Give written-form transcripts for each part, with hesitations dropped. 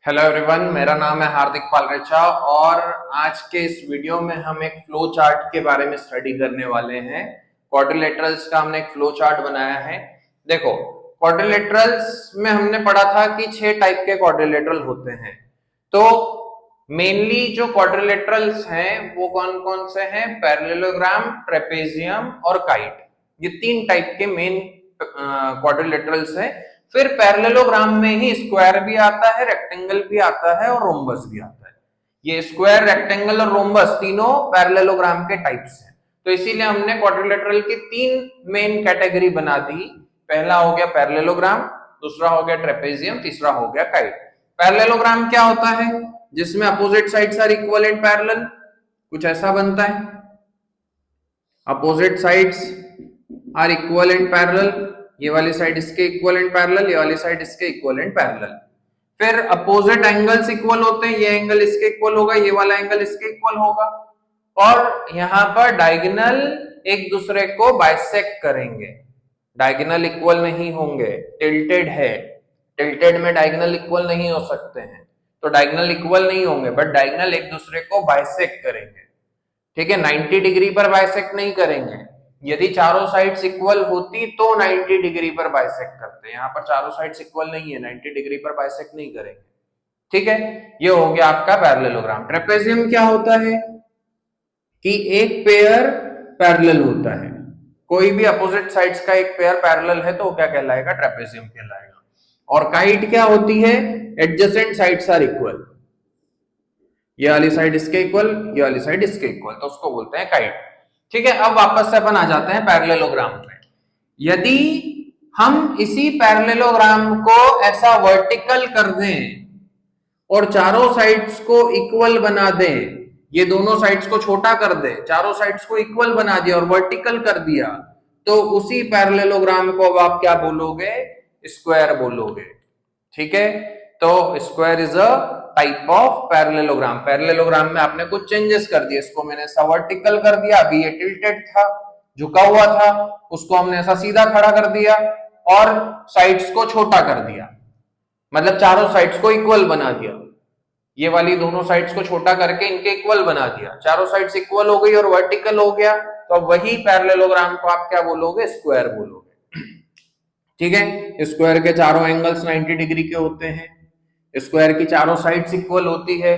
Hello everyone, मेरा नाम है हार्दिक पालरेचा और आज के इस वीडियो में हम एक फ्लो चार्ट के बारे में स्टडी करने वाले हैं। क्वाड्रिलेटरल्स का हमने एक फ्लो चार्ट बनाया है। देखो, क्वाड्रिलेटरल्स में हमने पढ़ा था कि 6 टाइप के क्वाड्रिलेटरल होते हैं। तो मेनली जो क्वाड्रिलेटरल्स हैं वो कौन कौन से हैं? पैरेललोग्राम, ट्रेपेजियम और काइट। ये 3 टाइप के मेन क्वाड्रिलेटरल्स हैं। फिर पैरेललोग्राम में ही स्क्वायर भी आता है, रेक्टेंगल भी आता है और रोम्बस भी आता है। ये स्क्वायर, रेक्टेंगल और रोम्बस तीनों पैरेललोग्राम के टाइप्स हैं। तो इसीलिए हमने क्वाड्रिलेटरल की 3 मेन कैटेगरी बना दी। पहला हो गया पैरेललोग्राम, दूसरा हो गया ट्रेपेजियम, तीसरा हो गया काइट। पैरेललोग्राम क्या होता है? जिसमें opposite sides are equal and parallel. कुछ ऐसा बनता है, opposite sides are equal and parallel. ये वाली साइड इसके इक्वल एंड पैरेलल, ये वाली साइड इसके इक्वल एंड पैरेलल। फिर अपोजिट एंगल्स इक्वल होते हैं, ये एंगल इसके इक्वल होगा, ये वाला एंगल इसके इक्वल होगा। और यहां पर डायगोनल एक दूसरे को बाइसेक्ट करेंगे। डायगोनल इक्वल नहीं होंगे, टिल्टेड है। टिल्टेड में डायगोनल इक्वल नहीं हो सकते हैं, तो डायगोनल इक्वल नहीं होंगे, बट डायगोनल एक दूसरे को बाइसेक्ट करेंगे। ठीक है, 90 डिग्री पर बाइसेक्ट नहीं करेंगे। यदि चारों साइड्स इक्वल होती तो 90 डिग्री पर बाइसेक्ट करते हैं। यहाँ पर चारों साइड्स इक्वल नहीं है, 90 डिग्री पर बाइसेक्ट नहीं करेंगे। ठीक है, ये हो गया आपका पैरेललोग्राम। ट्रेपेजियम क्या होता है कि एक पेयर पैरेलल होता है। कोई भी अपोजिट साइड्स का एक पेयर पैरेलल है तो वो क्या कहलाएगा? ट्रेपेजियम कहलाएगा। और काइट क्या होती है? Adjacent sides are equal. ये वाली साइड इसके इक्वल, ये वाली साइड इसके इक्वल, तो उसको बोलते हैं काइट। ठीक है, अब वापस से अपन आ जाते हैं पैरेललोग्राम पे। यदि हम इसी पैरेललोग्राम को ऐसा वर्टिकल कर दें और चारों साइड्स को इक्वल बना दें, ये दोनों साइड्स को छोटा कर दे, चारों साइड्स को इक्वल बना दिया और वर्टिकल कर दिया, तो उसी पैरेललोग्राम को अब आप क्या बोलोगे? स्क्वायर बोलोगे। ठीक है, तो square is a type of parallelogram. Parallelogram में आपने कुछ चेंजेस कर दिए। इसको मैंने ऐसा वर्टिकल कर दिया, अभी ये टिल्टेड था, झुका हुआ था, उसको हमने ऐसा सीधा खड़ा कर दिया और साइड्स को छोटा कर दिया, मतलब चारों साइड्स को इक्वल बना दिया। ये वाली दोनों साइड्स को छोटा करके इनके इक्वल बना दिया, चारों साइड्स इक्वल हो गई और वर्टिकल हो गया, तो अब वही पैरेललोग्राम को आप क्या बोलोगे? स्क्वायर बोलोगे। ठीक है, स्क्वायर के चारों एंगल्स 90 डिग्री के होते हैं, स्क्वायर की चारों साइड्स इक्वल होती है।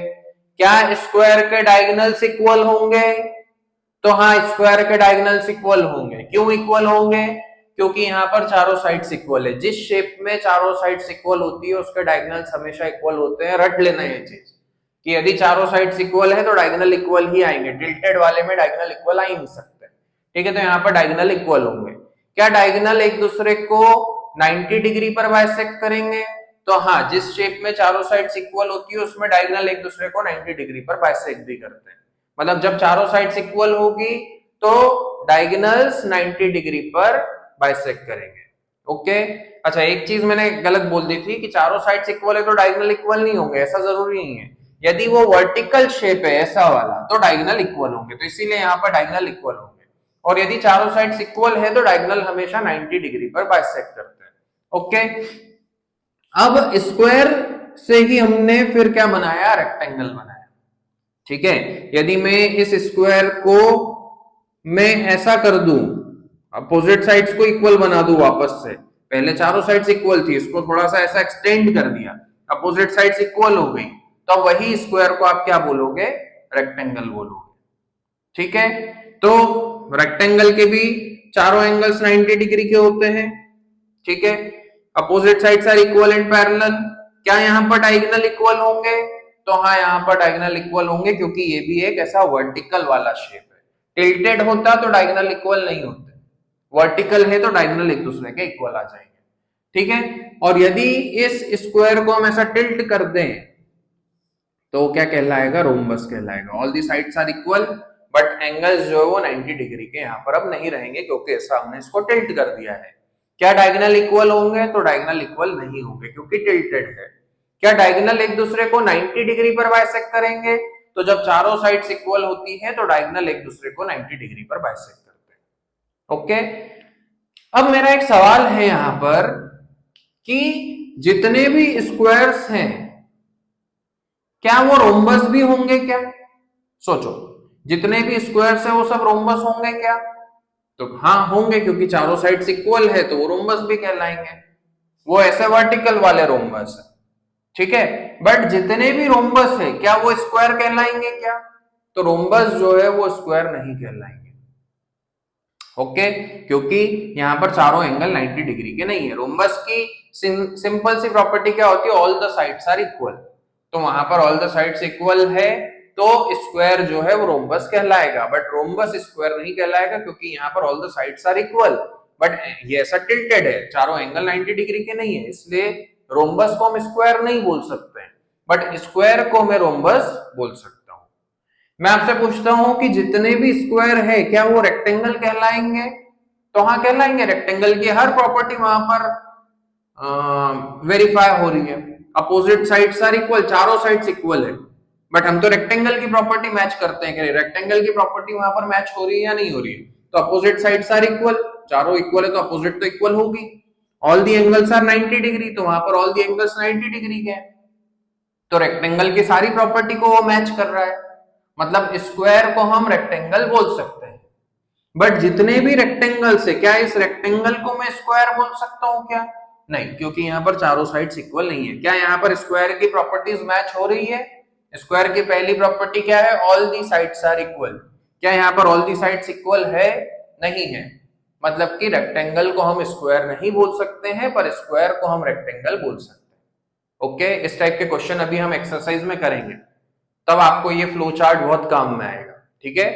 क्या स्क्वायर के डायगोनल्स इक्वल होंगे? तो हाँ, स्क्वायर के डायगोनल्स इक्वल होंगे। क्यों इक्वल होंगे? क्योंकि यहाँ पर चारों साइड्स इक्वल है। जिस शेप में चारों साइड्स इक्वल होती है उसके डायगोनल्स हमेशा इक्वल होते हैं। रट लेना ये चीज कि यदि चारों साइड्स इक्वल है तो डायगोनल इक्वल ही आएंगे। टिल्टेड वाले में डायगोनल इक्वल आ ही नहीं सकते। ठीक है, तो यहाँ पर डायगोनल इक्वल होंगे। क्या डायगोनल एक दूसरे को 90 डिग्री पर बाइसेक्ट करेंगे? तो हाँ, जिस शेप में चारों साइड्स इक्वल होती है उसमें डायगोनल एक दूसरे को 90 डिग्री पर बाइसेक्ट भी करते हैं। मतलब जब चारों साइड्स इक्वल होगी तो डायगोनल्स 90 डिग्री पर बाइसेक्ट करेंगे। ओके, अच्छा एक चीज मैंने गलत बोल दी थी कि चारों साइड्स इक्वल है तो डायगोनल इक्वल नहीं होंगे, ऐसा जरूरी नहीं है। यदि वो वर्टिकल शेप है ऐसा वाला तो डायगोनल इक्वल होंगे, तो इसीलिए यहाँ पर डायगोनल इक्वल होंगे। और यदि चारों साइड्स इक्वल है तो डायगोनल हमेशा 90 डिग्री पर बाइसेक्ट करते हैं। ओके, अब स्क्वायर से ही हमने फिर क्या बनाया? रेक्टेंगल बनाया। ठीक है, यदि मैं इस स्क्वायर को मैं ऐसा कर दूं, अपोजिट साइड्स को इक्वल बना दूं वापस से, पहले चारों साइड्स इक्वल थी, इसको थोड़ा सा ऐसा एक्सटेंड कर दिया, अपोजिट साइड्स इक्वल हो गई, तो वही स्क्वायर को आप क्या बोलोगे? रेक्टेंगल बोलोगे। ठीक है, तो रेक्टेंगल के भी चारों एंगल्स 90 डिग्री के होते हैं। ठीक है, opposite sides are equal and parallel. क्या यहाँ पर डायगोनल इक्वल होंगे? तो हाँ, यहाँ पर डायगोनल इक्वल होंगे क्योंकि ये भी एक ऐसा वर्टिकल वाला शेप है। टिल्टेड होता तो डायगोनल इक्वल नहीं होते, वर्टिकल है तो डायगोनल एक दूसरे के इक्वल आ जाएंगे। ठीक है, और यदि इस स्क्वायर को हम ऐसा टिल्ट कर दें तो क्या कहलाएगा? रोम्बस कहलाएगा। All the sides are equal but angles जो है वो 90 डिग्री के यहाँ पर अब नहीं रहेंगे क्योंकि ऐसा हमने इसको टिल्ट कर दिया है। क्या डायगोनल इक्वल होंगे? तो डायगोनल इक्वल नहीं होंगे क्योंकि टिल्टेड है। क्या डायगोनल एक दूसरे को 90 डिग्री पर बाइसेक्ट करेंगे? तो जब चारों साइड्स इक्वल होती है तो डायगोनल एक दूसरे को 90 डिग्री पर बाइसेक्ट करते हैं। ओके, अब मेरा एक सवाल है यहां पर कि जितने भी स्क्वायर्स हैं क्या वो रोम्बस भी होंगे क्या? सोचो, जितने भी स्क्वायर्स है वो सब रोम्बस होंगे क्या? तो हाँ होंगे, क्योंकि चारों साइड्स इक्वल है तो वो रोम्बस भी कहलाएंगे। वो ऐसे वर्टिकल वाले रोम्बस है, ठीक है। बट जितने भी रोम्बस है क्या वो स्क्वायर कहलाएंगे क्या? तो रोम्बस जो है वो स्क्वायर नहीं कहलाएंगे। ओके, क्योंकि यहां पर चारों एंगल 90 डिग्री के नहीं है। रोम्बस की सिंपल सी प्रॉपर्टी क्या होती है? All the sides are equal. तो वहां पर ऑल द साइड्स इक्वल है तो स्क्वायर जो है वो रोम्बस कहलाएगा, बट रोम्बस स्क्वायर नहीं कहलाएगा क्योंकि यहाँ पर all the sides are equal. But ये ऐसा टिल्टेड है, चारों एंगल 90 डिग्री के नहीं है, इसलिए रोम्बस को हम स्क्वायर नहीं बोल सकते हैं, बट स्क्वायर को मैं रोम्बस बोल सकता हूं। मैं आपसे पूछता हूं कि जितने भी स्क्वायर है क्या वो रेक्टेंगल कहलाएंगे? तो हाँ कहलाएंगे। रेक्टेंगल की हर प्रॉपर्टी वहां पर वेरीफाई हो रही है। अपोजिट साइड्स आर इक्वल, चारों साइड्स इक्वल है, बट हम तो रेक्टेंगल की प्रॉपर्टी मैच करते हैं कि रेक्टेंगल की प्रॉपर्टी वहां पर मैच हो रही है या नहीं हो रही है। तो अपोजिट साइड्स आर इक्वल, चारों इक्वल है तो अपोजिट तो इक्वल होगी। All the angles are 90 degree, तो वहां पर ऑल दी एंगल्स 90 डिग्री के हैं, तो रेक्टेंगल की सारी प्रॉपर्टी को वो मैच कर रहा है, मतलब स्क्वायर को हम रेक्टेंगल बोल सकते हैं। बट जितने भी रेक्टेंगल्स है क्या इस रेक्टेंगल को मैं स्क्वायर बोल सकता हूं क्या? नहीं, क्योंकि यहाँ पर चारों साइड्स इक्वल नहीं है। क्या यहाँ पर स्क्वायर की प्रॉपर्टीज मैच हो रही है? स्क्वायर की पहली प्रॉपर्टी क्या है? All the sides are equal. क्या यहाँ पर ऑल दी साइड्स इक्वल है? नहीं है, मतलब कि रेक्टेंगल को हम स्क्वायर नहीं बोल सकते हैं पर स्क्वायर को हम रेक्टेंगल बोल सकते हैं। ओके, इस टाइप के क्वेश्चन अभी हम एक्सरसाइज में करेंगे, तब आपको ये फ्लो चार्ट बहुत काम में आएगा, ठीक है।